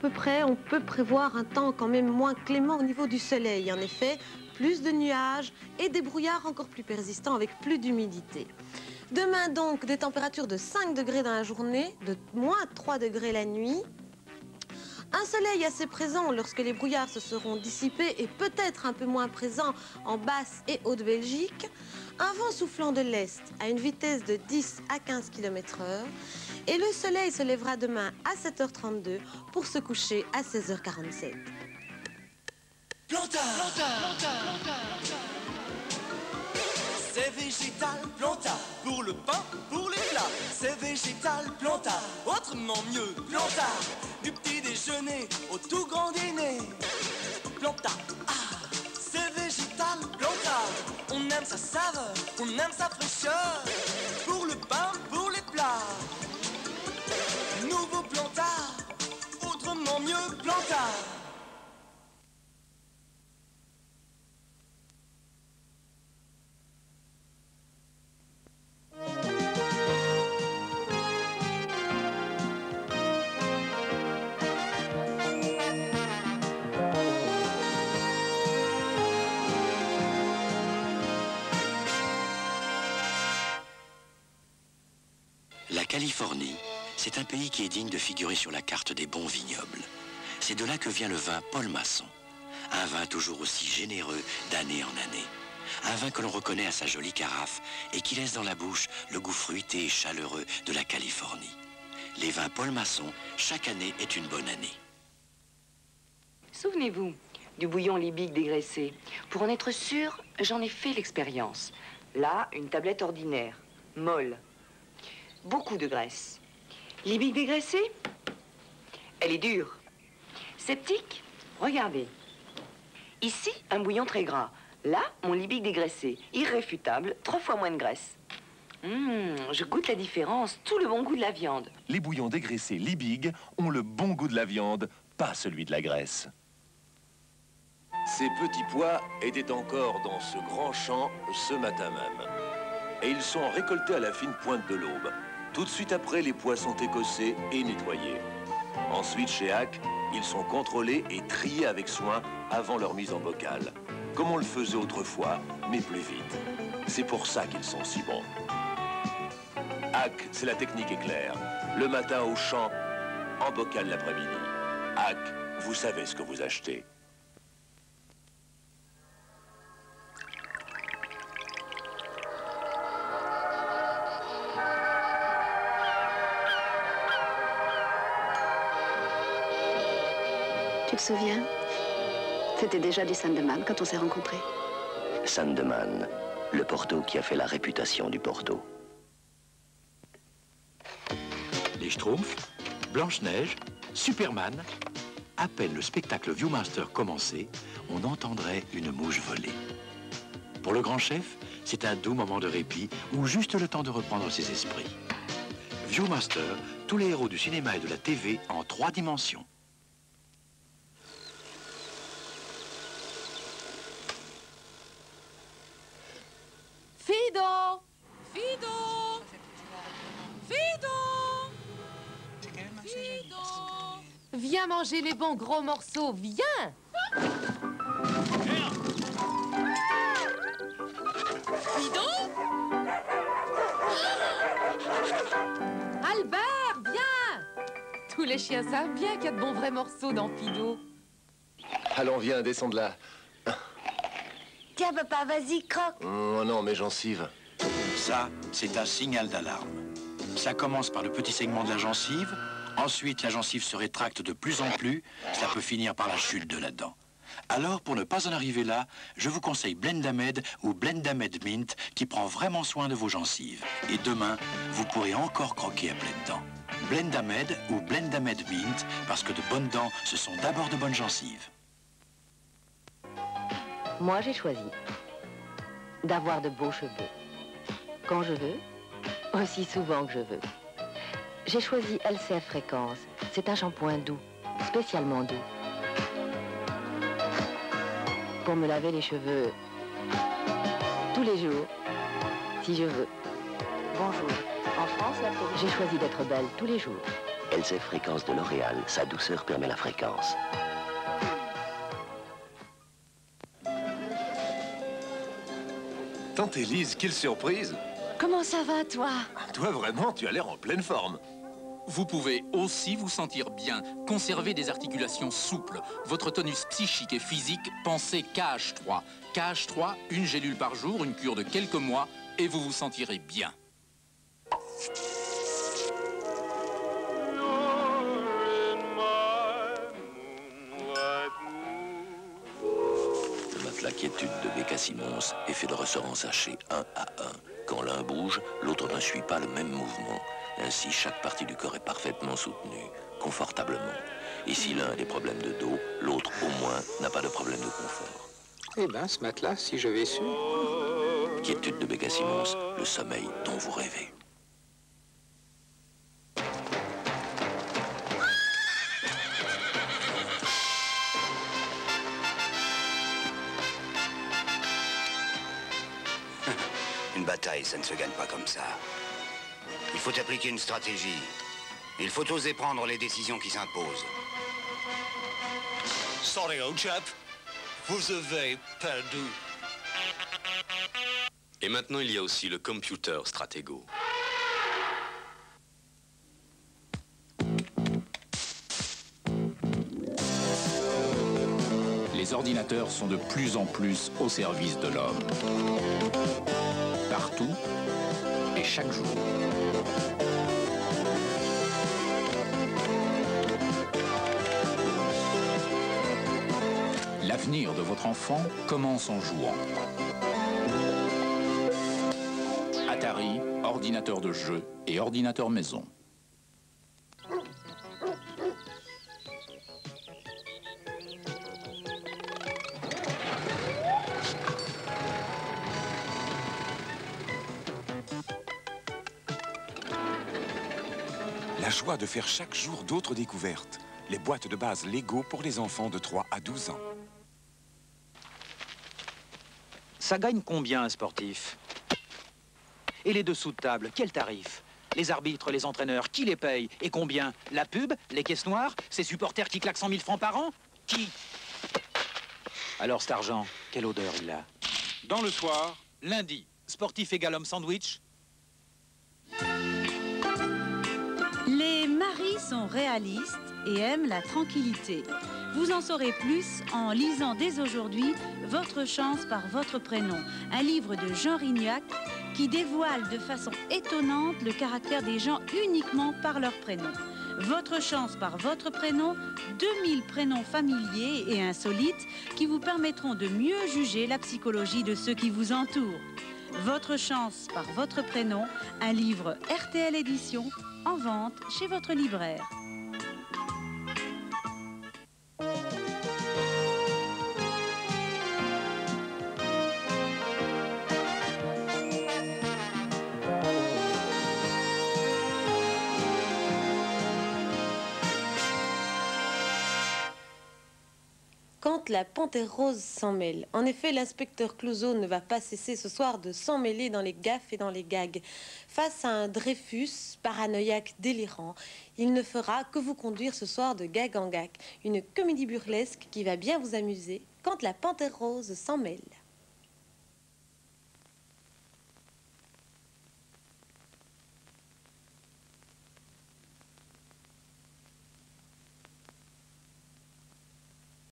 peu près, on peut prévoir un temps quand même moins clément au niveau du soleil. En effet, plus de nuages et des brouillards encore plus persistants avec plus d'humidité. Demain donc, des températures de 5 degrés dans la journée, de moins 3 degrés la nuit. Un soleil assez présent lorsque les brouillards se seront dissipés et peut-être un peu moins présent en Basse et Haute-Belgique. Un vent soufflant de l'Est à une vitesse de 10 à 15 km/h. Et le soleil se lèvera demain à 7h32 pour se coucher à 16h47. Planta, c'est végétal, Planta, pour le pain, pour les plats. C'est végétal, Planta, autrement mieux, Planta, du petit déjeuner au tout grand dîner. Planta, c'est végétal, Planta, on aime sa saveur, on aime sa fraîcheur. Pour le pain, pour les plats, nouveau Planta, autrement mieux, Planta. La Californie, c'est un pays qui est digne de figurer sur la carte des bons vignobles. C'est de là que vient le vin Paul Masson. Un vin toujours aussi généreux d'année en année. Un vin que l'on reconnaît à sa jolie carafe et qui laisse dans la bouche le goût fruité et chaleureux de la Californie. Les vins Paul Masson, chaque année est une bonne année. Souvenez-vous du bouillon libique dégraissé. Pour en être sûr, j'en ai fait l'expérience. Là, une tablette ordinaire, molle. Beaucoup de graisse. Libique dégraissé, elle est dure. Septique, regardez. Ici, un bouillon très gras. Là, mon libique dégraissé. Irréfutable, 3 fois moins de graisse. Je goûte la différence, tout le bon goût de la viande. Les bouillons dégraissés Liebig ont le bon goût de la viande, pas celui de la graisse. Ces petits pois étaient encore dans ce grand champ ce matin même. Et ils sont récoltés à la fine pointe de l'aube. Tout de suite après, les pois sont écossés et nettoyés. Ensuite, chez Hack, ils sont contrôlés et triés avec soin avant leur mise en bocal. Comme on le faisait autrefois, mais plus vite. C'est pour ça qu'ils sont si bons. Hack, c'est la technique éclair. Le matin au champ, en bocal l'après-midi. Hack, vous savez ce que vous achetez. Tu te souviens? C'était déjà du Sandeman quand on s'est rencontrés. Sandeman, le Porto qui a fait la réputation du Porto. Les Schtroumpfs, Blanche-Neige, Superman. À peine le spectacle Viewmaster commencé, on entendrait une mouche voler. Pour le grand chef, c'est un doux moment de répit ou juste le temps de reprendre ses esprits. Viewmaster, tous les héros du cinéma et de la TV en 3 dimensions. Fido! Fido! Fido! Fido! Viens manger les bons gros morceaux, viens! Fido? Albert, viens! Tous les chiens savent bien qu'il y a de bons vrais morceaux dans Fido. Allons, viens, descends de là. Tiens, papa, vas-y, croque. Oh non, mes gencives. Ça, c'est un signal d'alarme. Ça commence par le petit segment de la gencive. Ensuite, la gencive se rétracte de plus en plus. Ça peut finir par la chute de la dent. Alors, pour ne pas en arriver là, je vous conseille Blendamed ou Blendamed Mint qui prend vraiment soin de vos gencives. Et demain, vous pourrez encore croquer à pleines dents. Blendamed ou Blendamed Mint parce que de bonnes dents, ce sont d'abord de bonnes gencives. Moi, j'ai choisi d'avoir de beaux cheveux. Quand je veux, aussi souvent que je veux. J'ai choisi LCF Fréquence. C'est un shampoing doux, spécialement doux. Pour me laver les cheveux tous les jours, si je veux. Bonjour. En France, j'ai choisi d'être belle tous les jours. Elsef Fréquence de L'Oréal, sa douceur permet la fréquence. Tante Élise, quelle surprise! Comment ça va, toi? Toi, vraiment, tu as l'air en pleine forme. Vous pouvez aussi vous sentir bien, conserver des articulations souples, votre tonus psychique et physique, pensez KH3. KH3, une gélule par jour, une cure de quelques mois, et vous vous sentirez bien. Le matelas quiétude de Becca Simons est fait de ressorts ensachés un à un. Quand l'un bouge, l'autre ne suit pas le même mouvement. Ainsi, chaque partie du corps est parfaitement soutenue, confortablement. Et si l'un a des problèmes de dos, l'autre, au moins, n'a pas de problème de confort. Eh ben, ce matelas, si j'avais su... Quiétude de Becca Simons, le sommeil dont vous rêvez. Une bataille, ça ne se gagne pas comme ça. Il faut appliquer une stratégie. Il faut oser prendre les décisions qui s'imposent. Sorry, old chap. Vous avez perdu. Et maintenant, il y a aussi le computer Stratego. Les ordinateurs sont de plus en plus au service de l'homme. Partout et chaque jour. L'avenir de votre enfant commence en jouant. Atari, ordinateur de jeu et ordinateur maison. La joie de faire chaque jour d'autres découvertes. Les boîtes de base Lego pour les enfants de 3 à 12 ans. Ça gagne combien un sportif? Et les dessous de table, quel tarif? Les arbitres, les entraîneurs, qui les paye? Et combien? La pub? Les caisses noires? Ces supporters qui claquent 100 000 francs par an? Qui? Alors cet argent, quelle odeur il a? Dans le soir... Lundi, sportif égal homme sandwich. Les maris sont réalistes et aiment la tranquillité. Vous en saurez plus en lisant dès aujourd'hui Votre chance par votre prénom, un livre de Jean Rignac qui dévoile de façon étonnante le caractère des gens uniquement par leur prénom. Votre chance par votre prénom, 2000 prénoms familiers et insolites qui vous permettront de mieux juger la psychologie de ceux qui vous entourent. Votre chance par votre prénom, un livre RTL Éditions, en vente chez votre libraire. Quand la panthère rose s'en mêle. En effet, l'inspecteur Clouseau ne va pas cesser ce soir de s'en mêler dans les gaffes et dans les gags. Face à un Dreyfus paranoïaque délirant, il ne fera que vous conduire ce soir de gag en gag. Une comédie burlesque qui va bien vous amuser quand la panthère rose s'en mêle.